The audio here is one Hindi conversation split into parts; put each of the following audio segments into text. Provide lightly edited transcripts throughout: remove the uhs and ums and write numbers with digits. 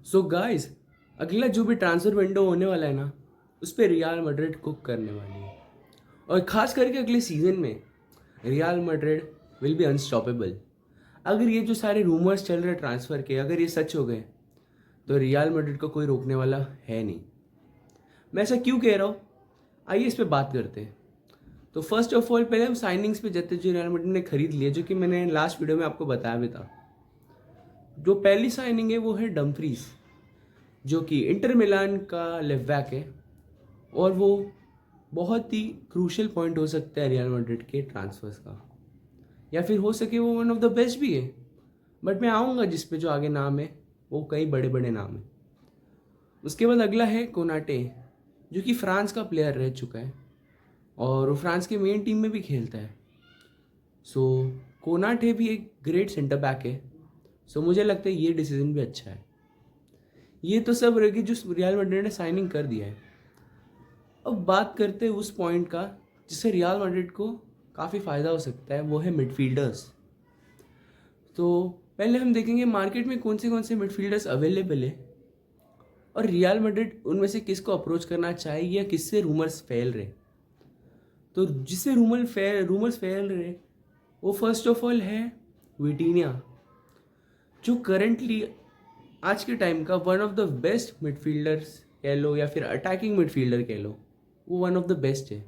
सो गाइस, अगला जो भी ट्रांसफर विंडो होने वाला है ना, उस पर रियल मैड्रिड कुक करने वाली है। और ख़ास करके अगले सीज़न में real Madrid will be unstoppable. अगर ये जो सारे रूमर्स चल रहे ट्रांसफ़र के, अगर ये सच हो गए तो रियल मैड्रिड को कोई रोकने वाला है नहीं। मैं ऐसा क्यों कह रहा हूँ, आइए इस पर बात करते हैं। तो फर्स्ट ऑफ ऑल पहले हम साइनिंग्स पे जाते हैं जो रियल मैड्रिड ने खरीद लिया, जो कि मैंने लास्ट वीडियो में आपको बताया भी था। जो पहली साइनिंग है वो है डम्फ्रीज, जो कि इंटर मिलान का लेफ्ट बैक है। और वो बहुत ही क्रूशियल पॉइंट हो सकता है रियल मैड्रिड के ट्रांसफर्स का, या फिर हो सके वो वन ऑफ द बेस्ट भी है। बट मैं आऊँगा जिस पे जो आगे नाम है वो कई बड़े बड़े नाम हैं। उसके बाद अगला है कोनाटे, जो कि फ्रांस का प्लेयर रह चुका है और वो फ्रांस के मेन टीम में भी खेलता है। सो कोनाटे भी एक ग्रेट सेंटर बैक है। सो मुझे लगता है ये डिसीजन भी अच्छा है। ये तो सब रहेगी जो रियल मैड्रिड ने साइनिंग कर दिया है। अब बात करते हैं उस पॉइंट का जिससे रियल मैड्रिड को काफ़ी फ़ायदा हो सकता है, वो है मिडफील्डर्स। तो पहले हम देखेंगे मार्केट में कौन से मिडफील्डर्स अवेलेबल है और रियल मैड्रिड उनमें से किसको अप्रोच करना चाहिए या किससे रूमर्स फैल रहे। तो जिससे रूमर्स फैल रहे वो फर्स्ट ऑफ ऑल है विटीनिया, जो करंटली आज के टाइम का one of the best midfielders कह लो या फिर अटैकिंग मिडफील्डर कह लो, वो वन ऑफ द बेस्ट है।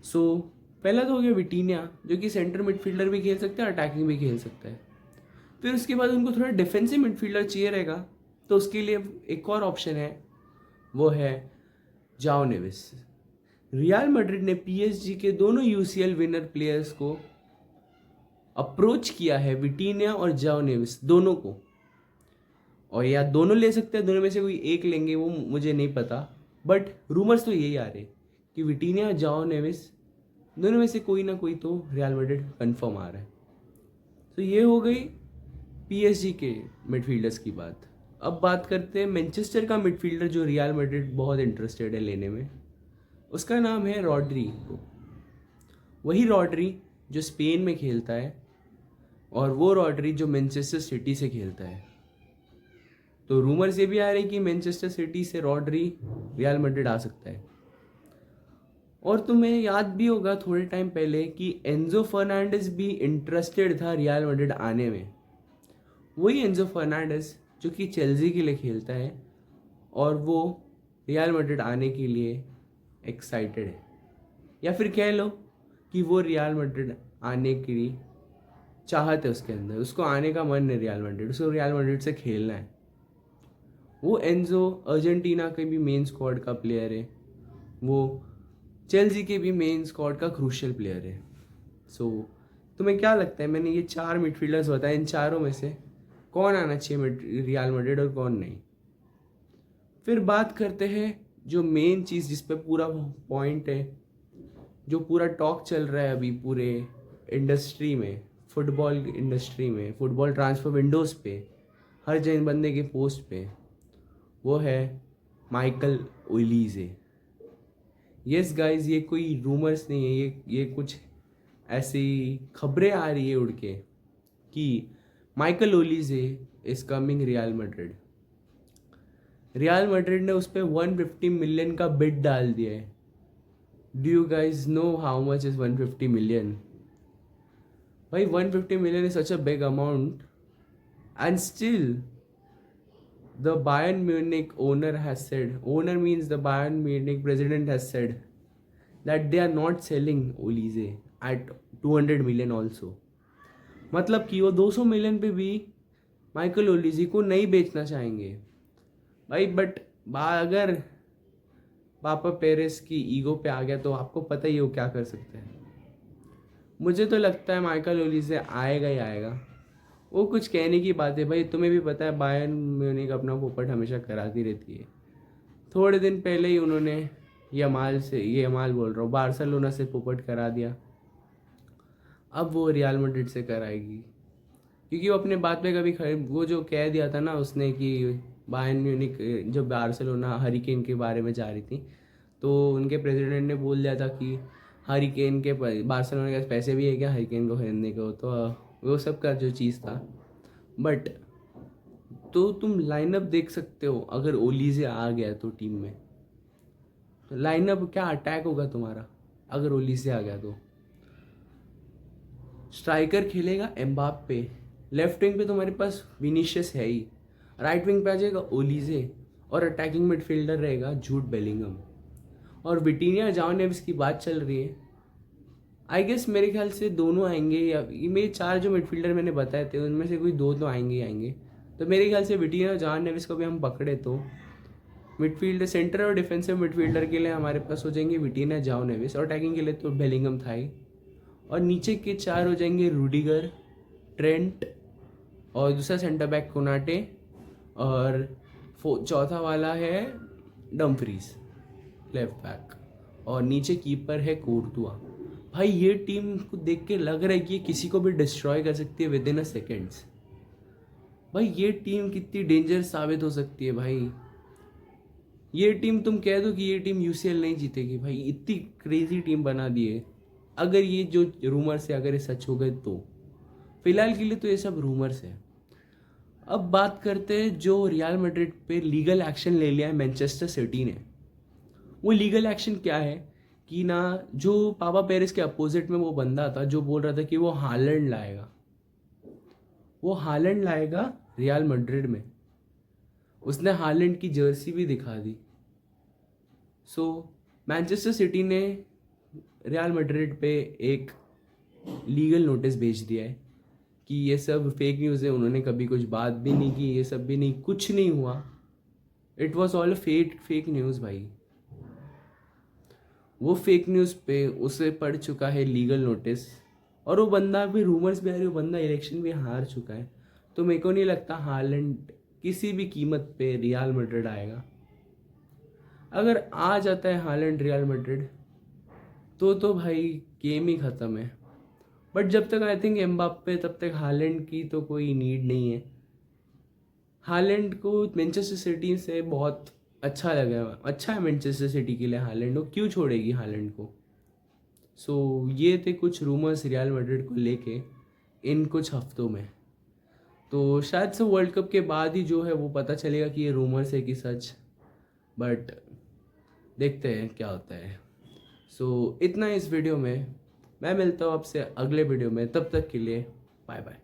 सो पहला तो हो गया विटीनिया, जो कि सेंटर मिडफील्डर भी खेल सकता है, अटैकिंग भी खेल सकता है। फिर उसके बाद उनको थोड़ा डिफेंसिव मिडफील्डर चाहिए रहेगा, तो उसके लिए एक और ऑप्शन है, वो है जाओ नेविस। रियल मैड्रिड ने पीएसजी के दोनों यूसीएल विनर प्लेयर्स को अप्रोच किया है, विटीनिया और जाओ नेविस दोनों को। और या दोनों ले सकते हैं, दोनों में से कोई एक लेंगे वो मुझे नहीं पता, बट रूमर्स तो यही आ रहे कि विटीनिया और जाओ नेविस दोनों में से कोई ना कोई तो रियल मैड्रिड कंफर्म आ रहा है। तो ये हो गई पीएसजी के मिडफील्डर्स की बात। अब बात करते हैं मैनचेस्टर का मिडफील्डर जो रियल मैड्रिड बहुत इंटरेस्टेड है लेने में। उसका नाम है रॉड्रिगो। वही रॉड्री जो स्पेन में खेलता है और वो रॉड्री जो मैनचेस्टर सिटी से खेलता है। तो रूमर्स ये भी आ रही कि मैनचेस्टर सिटी से रॉड्री रियल मैड्रिड आ सकता है। और तुम्हें याद भी होगा थोड़े टाइम पहले कि एंजो फर्नांडिस भी इंटरेस्टेड था रियल मैड्रिड आने में। वही एंजो फर्नांडिस जो कि चेल्सी के लिए खेलता है और वो रियल मैड्रिड आने के लिए एक्साइटेड है, या फिर कह लो कि वो रियल मैड्रिड आने की चाहत है उसके अंदर, उसको आने का मन है रियल मैड्रिड, उसको रियल मैड्रिड से खेलना है। वो एंजो अर्जेंटीना के भी मेन स्क्वाड का प्लेयर है, वो चेल्सी के भी मेन स्क्वाड का क्रूशियल प्लेयर है। सो तुम्हें क्या लगता है, मैंने ये चार मिडफील्डर्स बताए, इन चारों में से कौन आना चाहिए रियल मैड्रिड और कौन नहीं। फिर बात करते हैं जो मेन चीज़ जिस पे पूरा पॉइंट है, जो पूरा टॉक चल रहा है अभी पूरे इंडस्ट्री में, फुटबॉल इंडस्ट्री में, फुटबॉल ट्रांसफर विंडोज़ पे, हर जन बंदे के पोस्ट पे, वो है माइकल ओलीजे। यस गाइस, ये कोई रूमर्स नहीं है, ये कुछ ऐसी खबरें आ रही है उड़ के कि Michael Olise is coming Real Madrid. Real Madrid ने उस पर 150 मिलियन का बिड डाल दिया है। Do you guys know how much is 150 million? भाई 150 million is such a big amount, and still the Bayern Munich owner has said, owner means the Bayern Munich president has said that they are not selling Olise at 200 million also. मतलब कि वो 200 मिलियन पे भी माइकल ओलीजे को नहीं बेचना चाहेंगे भाई। बट अगर पापा पेरेस की ईगो पे आ गया तो आपको पता ही है वो क्या कर सकते हैं। मुझे तो लगता है माइकल ओलीजे आएगा ही आएगा। वो कुछ कहने की बात है भाई, तुम्हें भी पता है बायर्न म्यूनिख अपना पोपट हमेशा कराती रहती है। थोड़े दिन पहले ही उन्होंने यमाल बोल रहा हूँ, बार्सिलोना से पोपट करा दिया, अब वो रियल मैड्रिड से कराएगी। क्योंकि वो अपने बात पे कभी वो जो कह दिया था ना उसने कि बायर्न म्यूनिख जब बार्सिलोना हरिकेन के बारे में जा रही थी तो उनके प्रेसिडेंट ने बोल दिया था कि हरिकेन के बार्सिलोना के पास पैसे भी है क्या हरिकेन को खरीदने को, तो वो सब का जो चीज़ था। बट तो तुम लाइनअप देख सकते हो, अगर ओलीजे आ गया तो टीम में, तो लाइनअप क्या अटैक होगा तुम्हारा अगर ओलीजे आ गया तो। स्ट्राइकर खेलेगा एम्बाप्पे, लेफ्ट विंग पे तुम्हारे पास विनीशियस है ही, राइट विंग पे आ जाएगा ओलीजे, और अटैकिंग मिडफील्डर रहेगा जूड बेलिंगम। और विटीनिया जाओ नेव्स की बात चल रही है, आई गेस मेरे ख्याल से दोनों आएंगे, या ये मेरे 4 जो मिडफील्डर मैंने बताए थे उनमें से कोई 2 तो आएंगे ही आएंगे। तो मेरे ख्याल से विटीनिया जॉन नेविस को भी हम पकड़े तो मिडफील्ड सेंटर और डिफेंसिव मिडफील्डर के लिए हमारे पास हो जाएंगे विटीनिया जाओ नेविस, और अटैकिंग के लिए तो बेलिंगम था ही। और नीचे के 4 हो जाएंगे रूडिगर, ट्रेंट, और दूसरा सेंटर बैक कोनाटे, और चौथा वाला है डम्फ्रीज लेफ्ट बैक, और नीचे कीपर है कोर्टुआ। भाई ये टीम को देख के लग रहा है कि ये किसी को भी डिस्ट्रॉय कर सकती है विद इन अ सेकेंड्स। भाई ये टीम कितनी डेंजर साबित हो सकती है भाई। ये टीम तुम कह दो कि ये टीम यूसीएल नहीं जीतेगी, भाई इतनी क्रेजी टीम बना दी है। अगर ये जो रूमर्स है अगर ये सच हो गए तो, फिलहाल के लिए तो ये सब रूमर्स है। अब बात करते हैं जो रियल मैड्रिड पे लीगल एक्शन ले लिया है मैनचेस्टर सिटी ने। वो लीगल एक्शन क्या है कि ना, जो पापा पेरिस के अपोजिट में वो बंदा था जो बोल रहा था कि वो हालैंड लाएगा, वो हालैंड लाएगा रियल मैड्रिड में, उसने हालैंड की जर्सी भी दिखा दी। सो मैनचेस्टर सिटी ने रियल मैड्रिड पे एक लीगल नोटिस भेज दिया है कि ये सब फेक न्यूज़ है, उन्होंने कभी कुछ बात भी नहीं की, ये सब भी नहीं, कुछ नहीं हुआ, it was all fake news भाई। वो फेक न्यूज़ पे उसे पड़ चुका है लीगल नोटिस, और वो बंदा भी, रूमर्स भी आ रही, वो बंदा इलेक्शन भी हार चुका है। तो मेरे को नहीं लगता हालैंड किसी भी कीमत पे रियल मैड्रिड आएगा। अगर आ जाता है हालैंड रियल मैड्रिड तो भाई गेम ही ख़त्म है। बट जब तक आई थिंक एम्बाप्पे, तब तक हालैंड की तो कोई नीड नहीं है। हालैंड को मैनचेस्टर सिटी से बहुत अच्छा लगा, अच्छा है मैनचेस्टर सिटी के लिए हालैंड, वो क्यों छोड़ेगी हालैंड को। सो ये थे कुछ रूमर्स रियल मैड्रिड को लेके इन कुछ हफ्तों में। तो शायद से वर्ल्ड कप के बाद ही जो है वो पता चलेगा कि ये रूमर्स है कि सच, बट देखते हैं क्या होता है। सो इतना इस वीडियो में, मैं मिलता हूँ आपसे अगले वीडियो में, तब तक के लिए बाय बाय।